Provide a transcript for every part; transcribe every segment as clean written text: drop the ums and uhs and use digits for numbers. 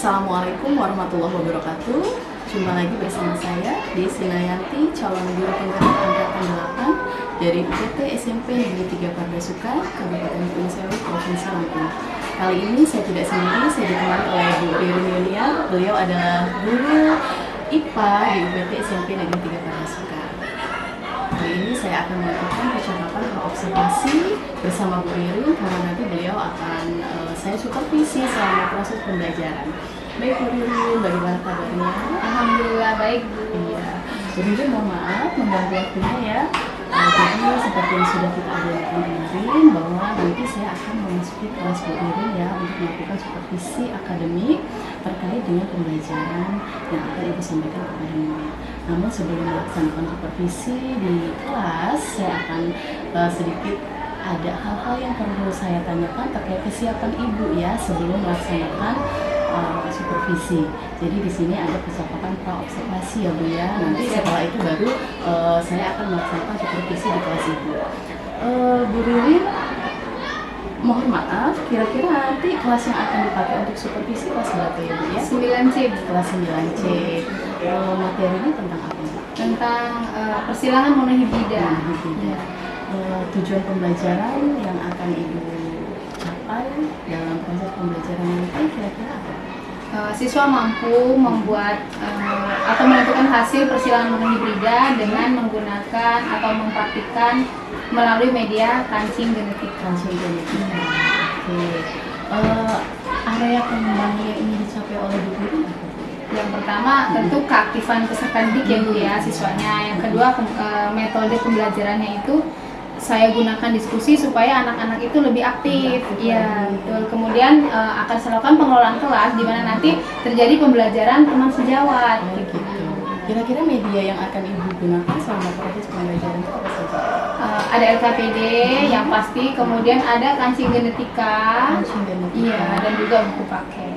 Assalamualaikum warahmatullahi wabarakatuh. Jumpa lagi bersama saya Desi Nayanti, calon guru penggerak angkatan 8 dari UPT SMP Negeri 3 Pardasuka, Kabupaten Gunung Sewu, Provinsi Lampung. Kali ini saya tidak sendiri, saya ditemani oleh Bu Ririn Yulia. Beliau adalah guru IPA di UPT SMP Negeri 3 Pardasuka. Kali ini saya akan melakukan percakapan observasi bersama Bu Ririn karena nanti beliau akan saya supervisi selama proses pembelajaran. Baik Bu Ririn, bagaimana kabarnya? Alhamdulillah baik Bu. Iya, Bu Ririn mohon maaf mengganggu waktunya ya. Jadi seperti yang sudah kita ajarkan kemarin bahwa nanti saya akan memasuki kelas Bu Ririn ya untuk melakukan supervisi akademik terkait dengan pembelajaran yang akan Ibu sampaikan kepada murid. Namun sebelum melaksanakan supervisi di kelas, saya akan sedikit ada hal-hal yang perlu saya tanyakan terkait kesiapan Ibu ya sebelum melaksanakan supervisi. Jadi di sini ada percakapan pra-observasi ya Bu ya. Nanti setelah itu baru saya akan melaksanakan supervisi di kelas Ibu. Bu Ririn, mohon maaf, kira-kira nanti kelas yang akan dipakai untuk supervisi kelas berapa ya Bu ya? 9C. Kelas 9C. Materinya tentang apa? Tentang persilangan monohibrida. Ya. Tujuan pembelajaran yang akan Ibu capai dalam proses pembelajaran nanti kira-kira apa? Siswa mampu membuat atau menentukan hasil persilangan monohibrida dengan menggunakan atau mempraktikkan melalui media kancing genetik. Kancing genetik. Oke. Area pengembangan yang ingin dicapai oleh Bu Ririn apa? Yang pertama tentu keaktifan peserta didik ya Bu ya siswanya. Yang kedua metode pembelajarannya itu saya gunakan diskusi supaya anak-anak itu lebih aktif. Iya, betul. Kemudian akan saya lakukan pengelolaan kelas di mana nanti terjadi pembelajaran teman sejawat. Gitu. Kira-kira media yang akan Ibu gunakan selama proses pembelajaran itu apa saja? Ada LKPD yang pasti, kemudian ada kancing genetika. Kancing genetika. Iya, dan juga buku paket.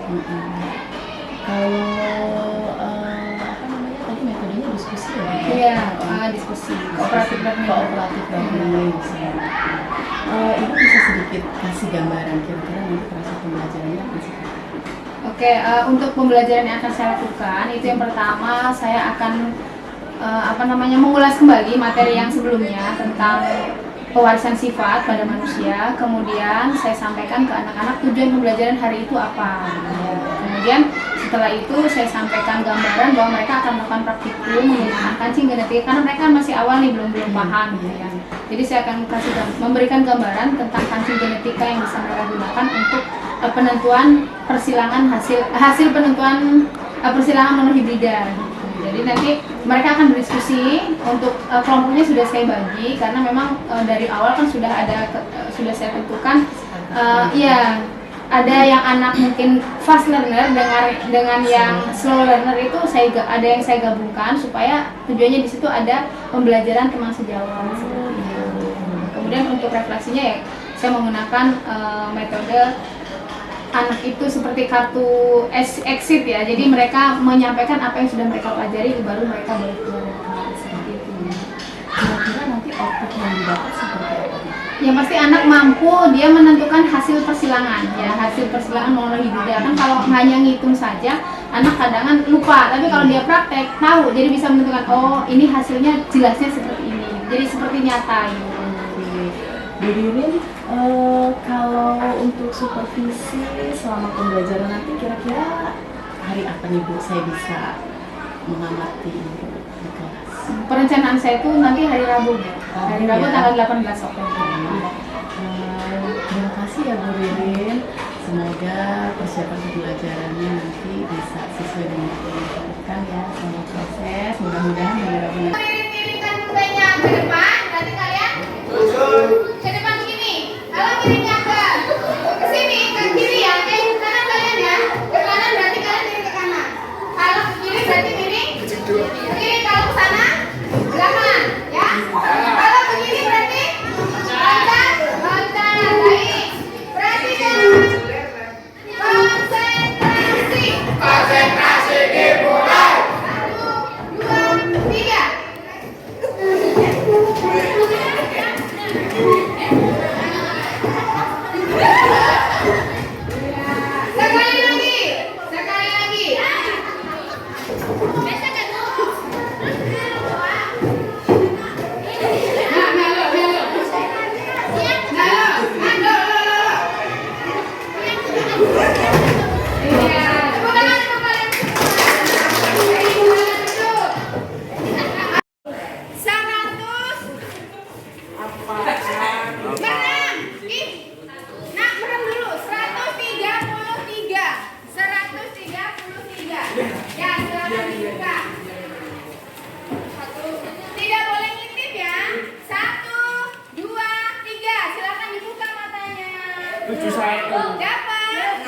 Kalau apa namanya tadi metodenya diskusi ya? Iya, diskusi kooperatif learning. Ibu bisa sedikit kasih gambaran kira-kira nanti proses pembelajarannya apa sih? Oke, untuk pembelajaran yang akan saya lakukan itu yang pertama saya akan mengulas kembali materi yang sebelumnya tentang pewarisan sifat pada manusia. Kemudian saya sampaikan ke anak-anak tujuan pembelajaran hari itu apa. Kemudian setelah itu saya sampaikan gambaran bahwa mereka akan melakukan praktikum menggunakan kancing genetik karena mereka masih awal nih belum paham gitu ya. Jadi saya akan memberikan gambaran tentang kancing genetika yang bisa mereka gunakan untuk penentuan persilangan hasil penentuan persilangan monohibrida. Jadi nanti mereka akan berdiskusi. Untuk kelompoknya sudah saya bagi karena memang dari awal kan sudah saya tentukan. Iya, ada yang anak mungkin fast learner dengan yang slow learner itu ada yang saya gabungkan supaya tujuannya di situ ada pembelajaran teman sejawat. Kemudian untuk refleksinya ya saya menggunakan metode anak itu seperti kartu exit ya, jadi mereka menyampaikan apa yang sudah mereka pelajari baru mereka boleh keluar seperti itu. Kira-kira nanti output yang didapat seperti apa? Yang pasti anak mampu dia menentukan hasil persilangan ya, hasil persilangan monohibrida. Kan kalau hanya ngitung saja anak kadang lupa, tapi kalau dia praktek tahu, jadi bisa menentukan oh ini hasilnya jelasnya seperti ini, jadi seperti nyata gitu. Bu Ririn, kalau untuk supervisi selama pembelajaran nanti kira-kira hari apa nih Bu saya bisa mengamati Ibu di kelas? Perencanaan saya itu nanti hari Rabu ya. Hari Rabu tanggal 18 Oktober. Terima kasih ya Bu Ririn. Semoga persiapan pembelajarannya nanti bisa sesuai dengan apa yang diharapkan ya selama proses. Mudah-mudahan hari Rabu nanti. Miringkan mukanya ke depan, berarti kalian ke depan begini. Kalau miringnya ke sini, ke kiri ya, ke kanan kalian ya. Ke kanan berarti kalian miring ke kanan. Kalau ke kiri berarti miring ke kiri. Kalau ke sana belakang ya. Kalau begini berarti loncat. Baik. Perhatikan. Konsentrasi dimulai. 1, 2, 3. Dapat.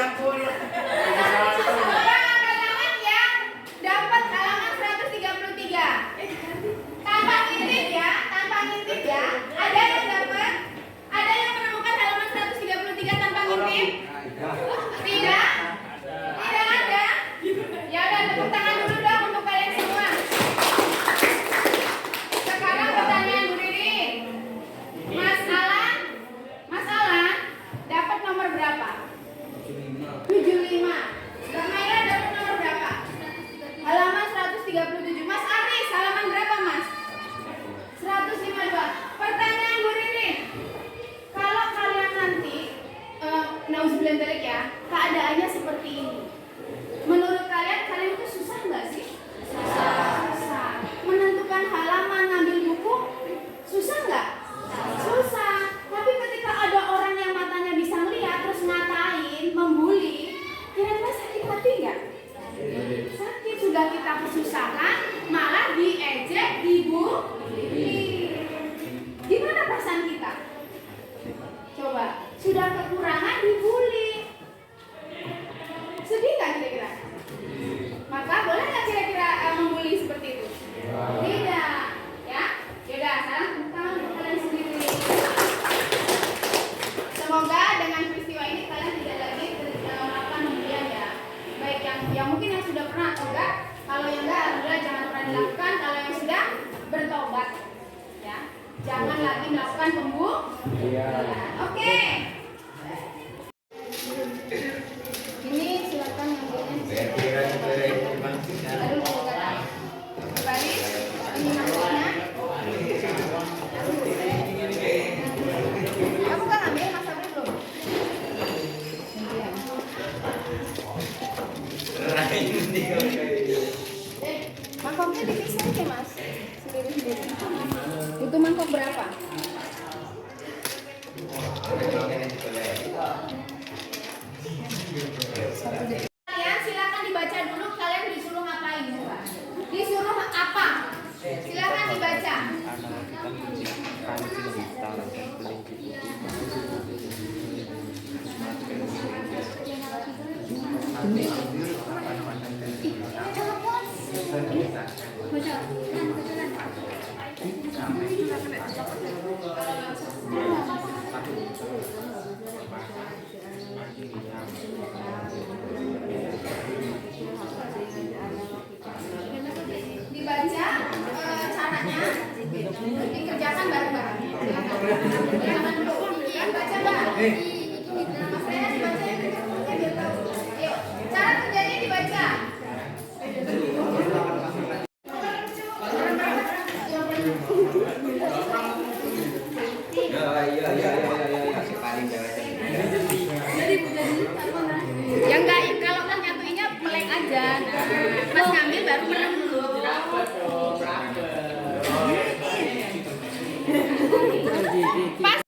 Orang kalangan yang dapat halaman 133. Tanpa ngintip ya, tanpa ngintip ya. Ada yang dapat? Ada yang menemukan halaman 133 tanpa ngintip? Tidak? Tidak ada? Ya udah, tepuk tangan dulu dong untuk kalian semua. Sekarang pertanyaan Bu Riri. Mas Alan dapat nomor berapa? 75. Mbak Maira dapat nomor berapa? Halaman 137. Mas Aris, halaman berapa, Mas? 152. Pertanyaan Bu Riri. Kalau kalian nanti nauzubillah dzalik ya, keadaannya seperti ini. Menurut kalian itu susah nggak sih? Susah. Menentukan halaman, ngambil buku, susah nggak? Susah. Tapi ketika ada orang yang matanya bisa lihat terus ngatain, membuli, kira-kira sakit hati nggak? Sakit. Sudah kita kesusahan, malah diejek, dibully. Gimana perasaan kita? Coba, sudah kekurangan dibully. Sedih nggak kira-kira? Maka boleh nggak kira-kira membuli seperti itu? Tidak, ya. Yaudah, sekarang tepuk tangan untuk kalian sendiri. Semoga dengan peristiwa ini kalian tidak lagi melakukan pembulian ya. Baik yang mungkin yang sudah pernah atau enggak. Kalau yang enggak, alhamdulillah jangan pernah dilakukan. Kalau yang sudah, bertobat, ya. Jangan lagi melakukan pembulian. Oke. Ini silakan yang punya. Aduh, Baris, ini maksudnya. Kamu kan ambil Mas Sabri belum? Mangkoknya dipisah aja Mas, sendiri-sendiri. Itu mangkok berapa? Kalian silakan dibaca dulu, kalian disuruh ngapain coba? Disuruh apa? Silakan dibaca. Dibaca caranya, dikerjakan bareng-bareng. Jangan dulu, baca Mbak. Mas Rena dibaca ya, biar tahu. Ayo, cara kerjanya dibaca. Ya enggak, kalau kan nyatuinnya melek aja. Mas ngambil baru menang dulu.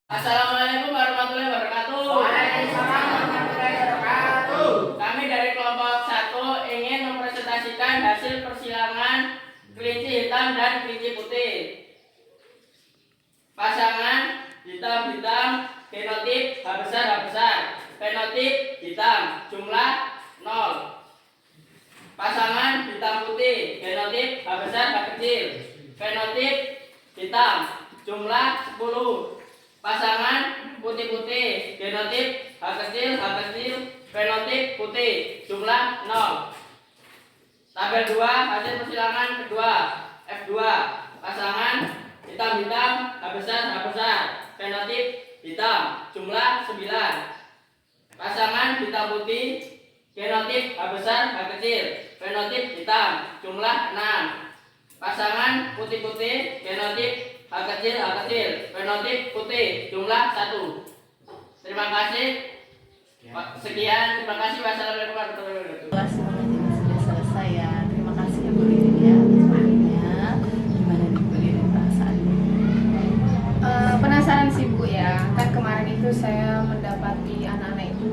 Assalamualaikum warahmatullahi wabarakatuh. Waalaikumsalam warahmatullahi wabarakatuh. Kami dari kelompok 1 ingin mempresentasikan hasil persilangan kelinci hitam dan kelinci putih. Pasangan hitam-hitam, genotip H besar H besar. Fenotip hitam, jumlah 0. Pasangan hitam putih, genotip H besar H kecil. Fenotip hitam, jumlah 10. Pasangan putih-putih, genotip H kecil H kecil. Fenotip putih, jumlah 0. Tabel 2 hasil persilangan kedua F2. Pasangan hitam-hitam, H besar H besar. Fenotip hitam, jumlah 9. Pasangan hitam putih, genotip H besar H kecil. Fenotip hitam, jumlah 6. Pasangan putih-putih, genotip H kecil H kecil. Fenotip putih, jumlah 1. Terima kasih. Sekian, terima kasih. Wassalamualaikum warahmatullahi wabarakatuh. Kelas semuanya juga sudah selesai ya. Terima kasih ya Bu Riri ya atas waktunya. Gimana nih Bu Riri perasaannya? Penasaran sih Bu ya, kan kemarin itu saya mendapati anak-anak itu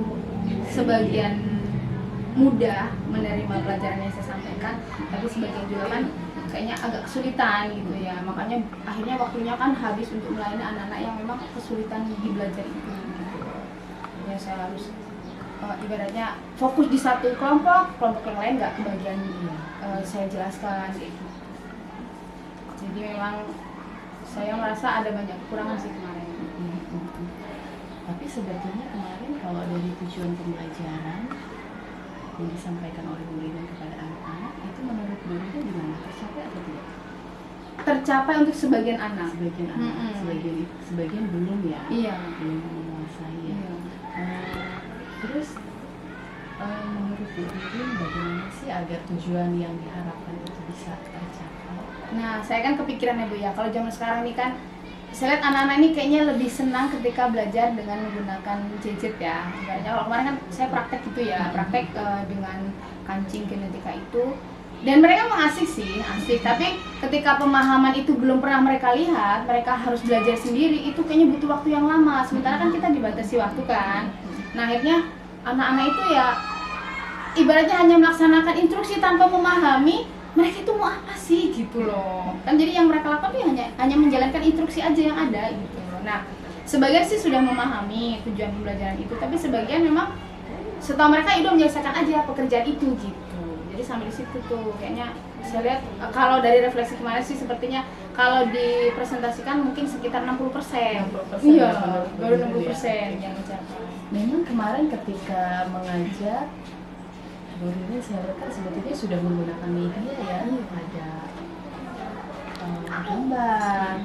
sebagian mudah menerima pelajaran yang saya sampaikan, tapi sebagian juga kan kayaknya agak kesulitan gitu ya. Makanya akhirnya waktunya kan habis untuk melayani anak-anak yang memang kesulitan di belajar itu gitu. ya saya harus ibaratnya fokus di satu kelompok yang lain nggak kebagian saya jelaskan gitu. Jadi memang saya merasa ada banyak kekurangan sih kemarin. Tapi sebetulnya kemarin kalau dari tujuan pembelajaran yang disampaikan oleh Bu Ririn kepada anak-anak itu menurut Bu Ririn gimana, tercapai atau tidak? Tercapai untuk sebagian anak. Sebagian anak, sebagian belum ya. Iya. Belum menguasai ya. Iya. Terus menurut Bu Ririn bagaimana sih agar tujuan yang diharapkan itu bisa tercapai? Nah, saya kan kepikiran ya Bu ya, kalau zaman sekarang ini kan saya lihat anak-anak ini kayaknya lebih senang ketika belajar dengan menggunakan gadget ya. Ibaratnya kalau kemarin kan saya praktek gitu ya, praktek dengan kancing kinetika itu. Dan mereka emang asik sih, asik. Tapi ketika pemahaman itu belum pernah mereka lihat, mereka harus belajar sendiri, itu kayaknya butuh waktu yang lama. Sementara kan kita dibatasi waktu kan. Nah akhirnya anak-anak itu ya ibaratnya hanya melaksanakan instruksi tanpa memahami mereka itu mau apa sih gitu loh. Kan jadi yang mereka lakukan itu hanya menjalankan instruksi aja yang ada gitu loh. Nah sebagian sih sudah memahami tujuan pembelajaran itu, tapi sebagian memang setahu mereka itu menyelesaikan aja pekerjaan itu gitu. Jadi sampai di situ tuh kayaknya saya lihat kalau dari refleksi kemarin sih sepertinya kalau dipresentasikan mungkin sekitar 60%. 60%. Iya, baru 60% yang mencapai. Memang kemarin ketika mengajar Bu Ririn saya lihat kan sebetulnya sudah menggunakan media ya, ada gambar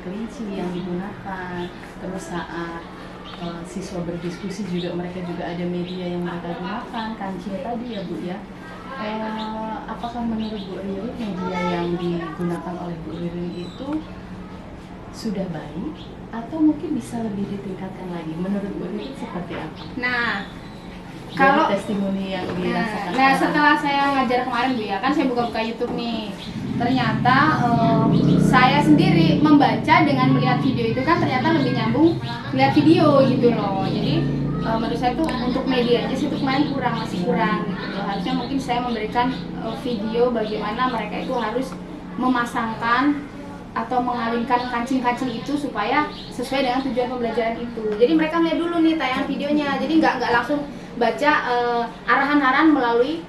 kelinci yang digunakan. Terus saat siswa berdiskusi juga mereka juga ada media yang mereka gunakan, kancing tadi ya Bu ya. Apakah menurut Bu Ririn media yang digunakan oleh Bu Ririn itu sudah baik atau mungkin bisa lebih ditingkatkan lagi? Menurut Bu Ririn seperti apa? Nah, Kalau testimoni yang dirasakan. Nah, setelah saya ngajar kemarin Bu ya, kan saya buka-buka YouTube nih. Ternyata saya sendiri membaca dengan melihat video itu kan ternyata lebih nyambung melihat video gitu loh. Jadi menurut saya itu untuk medianya sih itu kemarin masih kurang gitu loh. Harusnya mungkin saya memberikan video bagaimana mereka itu harus memasangkan atau mengawinkan kancing-kancing itu supaya sesuai dengan tujuan pembelajaran itu. Jadi mereka lihat dulu nih tayangan videonya. Jadi nggak langsung baca arahan-arahan melalui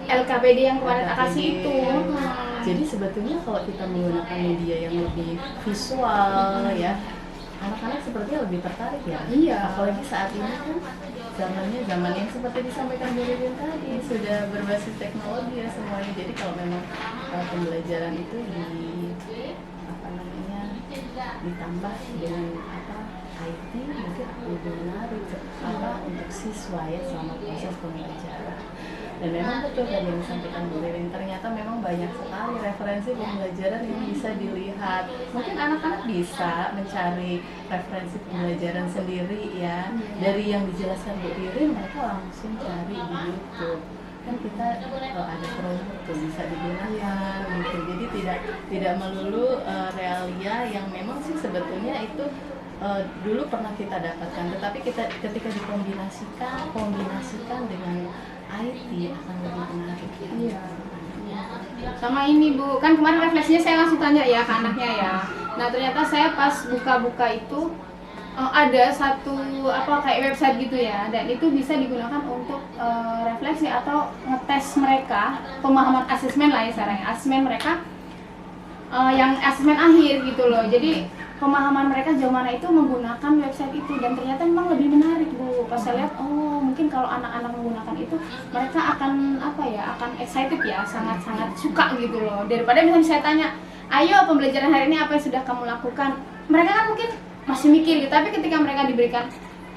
LKPD yang kemarin kasih itu. Jadi sebetulnya kalau kita menggunakan media yang lebih visual ya, anak-anak sepertinya lebih tertarik ya. Iya. Apalagi saat ini kan zaman yang seperti disampaikan Bu Ririn tadi sudah berbasis teknologi ya semuanya. Jadi kalau memang pembelajaran itu ditambah dengan IT mungkin lebih menarik untuk siswa ya selama proses pembelajaran. Dan memang betul tadi yang disampaikan Bu Ririn, ternyata memang banyak sekali referensi pembelajaran yang bisa dilihat. Mungkin anak-anak bisa mencari referensi pembelajaran sendiri ya. Dari yang dijelaskan Bu Ririn mereka langsung cari di YouTube. Kan kita ada promo tuh bisa digunakan gitu. Jadi tidak melulu realia yang memang sih sebetulnya itu dulu pernah kita dapatkan, tetapi ketika dikombinasikan dengan IT akan lebih menarik ya. Iya. Sama ini Bu, kan kemarin refleksinya saya langsung tanya ya ke anaknya ya. Nah ternyata saya pas buka-buka itu ada satu kayak website gitu ya, dan itu bisa digunakan untuk refleksi atau ngetes mereka pemahaman asesmen lah ya sekarang, asesmen mereka yang asesmen akhir gitu loh. Jadi pemahaman mereka jauh mana itu menggunakan website itu, dan ternyata memang lebih menarik Bu. Pas saya lihat mungkin kalau anak-anak menggunakan itu mereka akan akan excited ya, sangat-sangat suka gitu loh. Daripada misalnya saya tanya, ayo pembelajaran hari ini apa yang sudah kamu lakukan, mereka kan mungkin masih mikir gitu. Tapi ketika mereka diberikan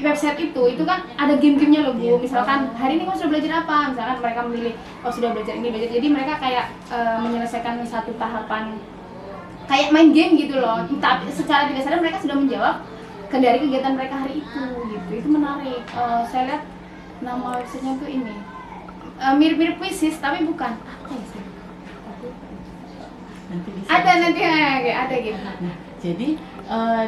website itu kan ada game-gamenya loh Bu. Misalkan hari ini kamu sudah belajar apa, misalkan mereka memilih sudah belajar ini, belajar. Jadi mereka kayak menyelesaikan satu tahapan kayak main game gitu loh. Tapi secara tidak sadar mereka sudah menjawab dari kegiatan mereka hari itu gitu. Itu menarik. Saya lihat nama websitenya tuh ini mirip-mirip Quizzes tapi bukan. Apa ya sih? Nanti ada gitu. Nah, jadi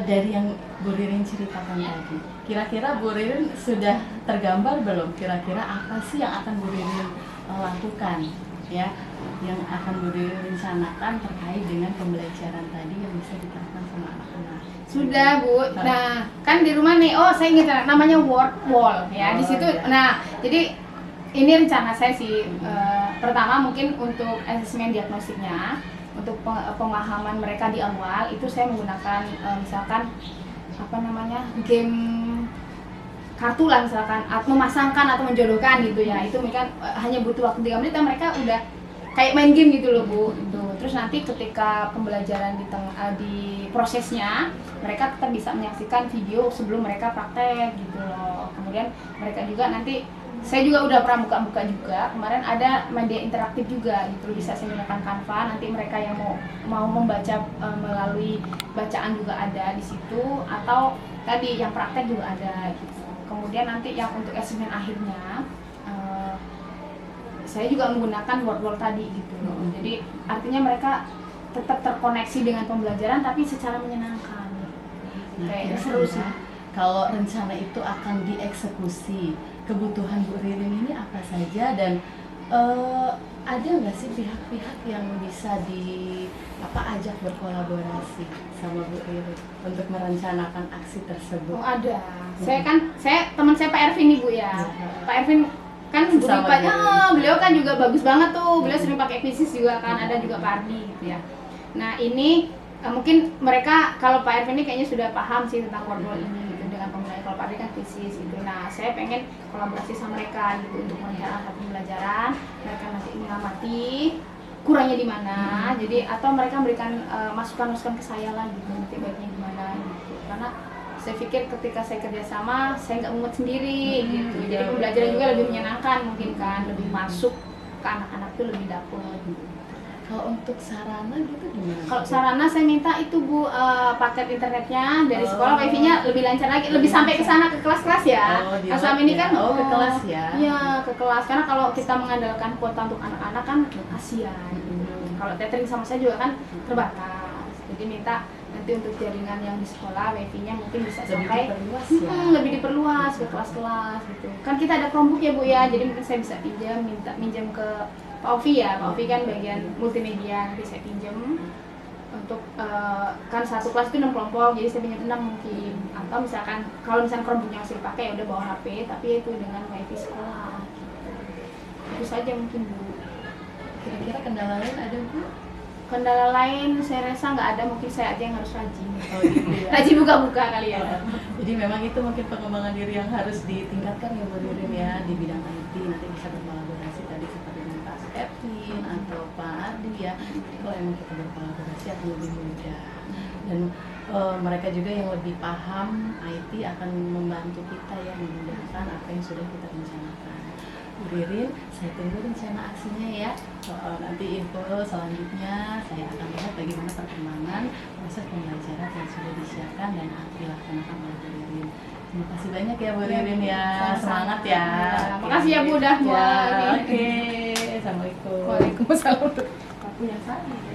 dari yang Bu Ririn ceritakan tadi, kira-kira Bu Ririn sudah tergambar belum? Kira-kira apa sih yang akan Bu Ririn lakukan ya yang akan Bu Ririn rencanakan terkait dengan pembelajaran tadi yang bisa diterapkan sama anak-anak? Sudah Bu. Nah, kan di rumah nih, oh saya ingat namanya word wall ya. Di situ, iya. nah jadi ini rencana saya sih. Pertama mungkin untuk asesmen diagnosiknya, untuk pemahaman mereka di awal itu saya menggunakan misalkan apa namanya game kartu lah misalkan, atau memasangkan atau menjodohkan gitu ya. Itu mereka hanya butuh waktu 3 menit dan mereka udah kayak main game gitu loh Bu. Gitu. Terus nanti ketika pembelajaran di prosesnya mereka tetap bisa menyaksikan video sebelum mereka praktek gitu loh. Kemudian mereka juga nanti, saya juga udah pernah buka-buka juga kemarin, ada media interaktif juga gitu, bisa saya gunakan Canva. Nanti mereka yang mau membaca melalui bacaan juga ada di situ, atau tadi yang praktek juga ada gitu. Kemudian nanti yang untuk asesmen akhirnya saya juga menggunakan word tadi gitu loh. Jadi artinya mereka tetap terkoneksi dengan pembelajaran tapi secara menyenangkan. Kayak seru sih. Kalau rencana itu akan dieksekusi, kebutuhan Bu Ririn ini apa saja, dan ada nggak sih pihak-pihak yang bisa ajak berkolaborasi sama Bu Ririn untuk merencanakan aksi tersebut? Oh ada. Saya teman saya Pak Ervin nih Bu ya. Pak Ervin kan beliau kan juga bagus banget tuh, beliau sering pakai Quizzes juga kan, ada juga Pak Ardi gitu ya. Nah ini mungkin mereka, kalau Pak Ervin ini kayaknya sudah paham sih tentang word ini gitu, dengan pembelajaran. Kalau Pak Ardi kan Quizzes gitu. Nah saya pengen kolaborasi sama mereka gitu untuk merencanakan pembelajaran, mereka nanti mengamati kurangnya di mana, jadi atau mereka memberikan masukan-masukan ke saya lah gitu, nanti baiknya gimana gitu. Karena saya pikir ketika saya kerjasama, saya nggak mumet sendiri gitu. Jadi pembelajaran juga lebih menyenangkan mungkin kan, lebih masuk ke anak-anak tuh lebih dapet gitu. Kalau untuk sarana gitu gimana? Kalau sarana saya minta itu Bu, paket internetnya dari sekolah, wifi-nya lebih lancar lagi, lebih sampai ke sana ke kelas-kelas ya. Nah, selama ini kan ke kelas ya. Iya, ke kelas. Karena kalau kita mengandalkan kuota untuk anak-anak kan kasihan. Kalau tethering sama saya juga kan terbatas. Jadi minta nanti untuk jaringan yang di sekolah, wifi-nya mungkin bisa sampai lebih diperluas ke kelas-kelas gitu. Kan kita ada Chromebook ya Bu ya, jadi mungkin saya bisa minjam ke Pak Ovi ya. Pak Ovi kan bagian multimedia, nanti saya pinjam untuk kan satu kelas itu 6 kelompok, jadi saya pinjam 6 mungkin. Atau misalkan kalau misalkan Chromebooknya masih dipakai ya udah bawa HP, tapi itu dengan wifi sekolah gitu. Itu saja mungkin Bu. Kira-kira kendala lain ada Bu? Kendala lain saya rasa nggak ada, mungkin saya aja yang harus rajin. Oh gitu ya. Rajin buka-buka kali ya. Jadi memang itu mungkin pengembangan diri yang harus ditingkatkan ya Bu Ririn ya, di bidang IT. Nanti bisa berkolaborasi tadi seperti dengan Pak Ervin atau Pak Ardi ya. Kalau emang kita berkolaborasi akan lebih mudah. Dan mereka juga yang lebih paham IT akan membantu kita ya, memudahkan apa yang sudah kita rencanakan. Bu Ririn, saya tunggu rencana aksinya ya. Nanti info selanjutnya saya akan lihat bagaimana perkembangan proses pembelajaran yang sudah disiapkan dan akan dilaksanakan oleh Bu Ririn. Terima kasih banyak ya Bu Ririn ya, semangat ya. Makasih ya Bu udah ya. Oke, assalamualaikum. Waalaikumsalam. Aku yang salah.